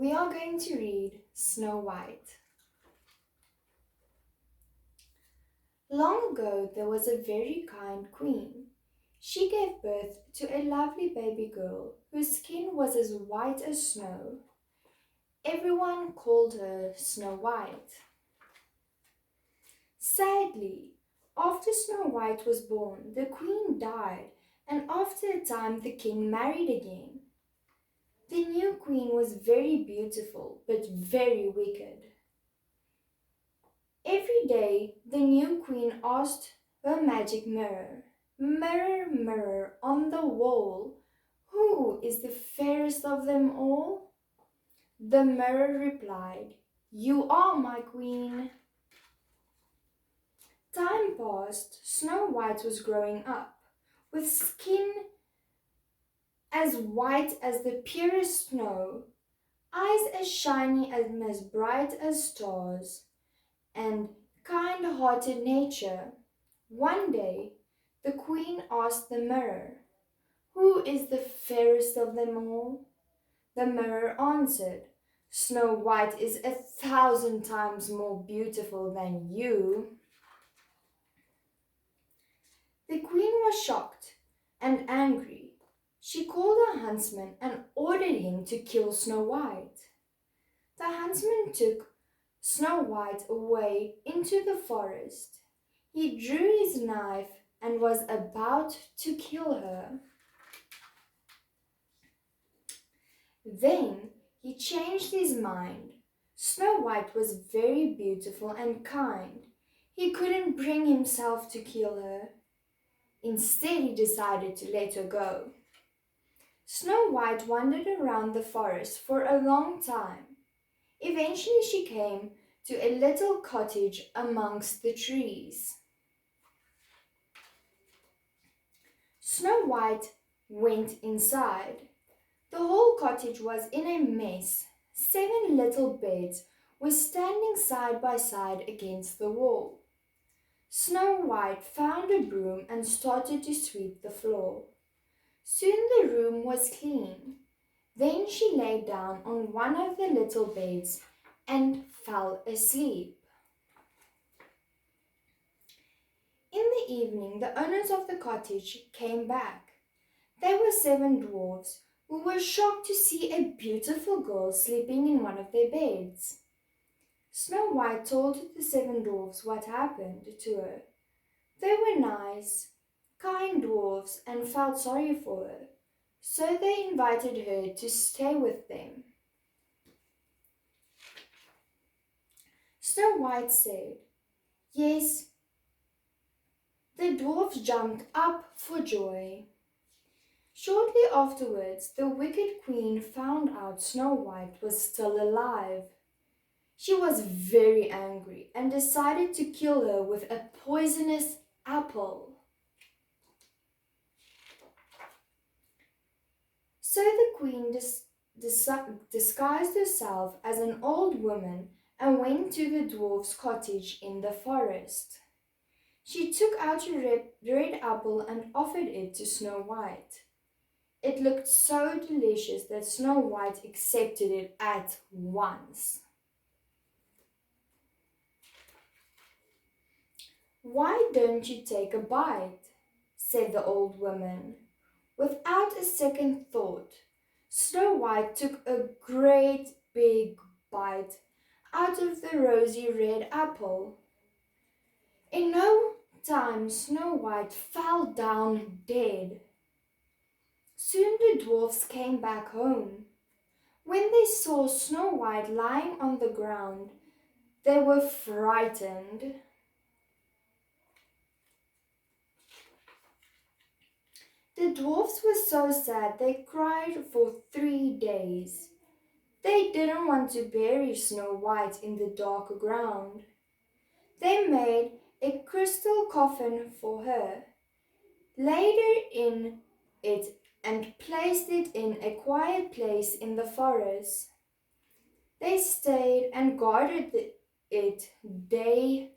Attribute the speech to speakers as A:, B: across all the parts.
A: we are going to read Snow White. Long ago, there was a very kind queen. She gave birth to a lovely baby girl whose skin was as white as snow. Everyone called her Snow White. Sadly, after Snow White was born, the queen died, and after a time, the king married again. The new queen was very beautiful, but very wicked. Every day, the new queen asked her magic mirror, "Mirror, mirror on the wall, who is the fairest of them all?" The mirror replied, "You are my queen." Time passed. Snow White was growing up, with skin as white as the purest snow, eyes as shiny and as bright as stars, and kind-hearted nature. One day, the queen asked the mirror, "Who is the fairest of them all?" The mirror answered, "Snow White is 1,000 times more beautiful than you." The queen was shocked and angry. She called a huntsman and ordered him to kill Snow White. The huntsman took Snow White away into the forest. He drew his knife and was about to kill her. Then he changed his mind. Snow White was very beautiful and kind. He couldn't bring himself to kill her. Instead, he decided to let her go. Snow White wandered around the forest for a long time. Eventually, she came to a little cottage amongst the trees. Snow White went inside. The whole cottage was in a mess. 7 little beds were standing side by side against the wall. Snow White found a broom and started to sweep the floor. Soon the room was clean. Then she lay down on one of the little beds and fell asleep. In the evening, the owners of the cottage came back. They were 7 dwarfs who were shocked to see a beautiful girl sleeping in one of their beds. Snow White told the 7 dwarfs what happened to her. They were nice, kind dwarfs and felt sorry for her, so they invited her to stay with them. Snow White said, "Yes." The dwarfs jumped up for joy. Shortly afterwards, the wicked queen found out Snow White was still alive. She was very angry and decided to kill her with a poisonous apple. So the queen disguised herself as an old woman and went to the dwarf's cottage in the forest. She took out a red apple and offered it to Snow White. It looked so delicious that Snow White accepted it at once. "Why don't you take a bite?" said the old woman. Without a second thought, Snow White took a great big bite out of the rosy red apple. In no time, Snow White fell down dead. Soon the dwarfs came back home. When they saw Snow White lying on the ground, they were frightened. The dwarfs were so sad they cried for 3 days. They didn't want to bury Snow White in the dark ground. They made a crystal coffin for her, laid her in it, and placed it in a quiet place in the forest. They stayed and guarded it day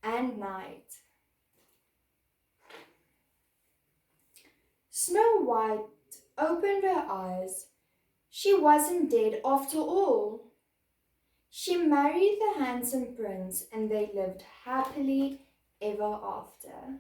A: and night. Snow White opened her eyes. She wasn't dead after all. She married the handsome prince and they lived happily ever after.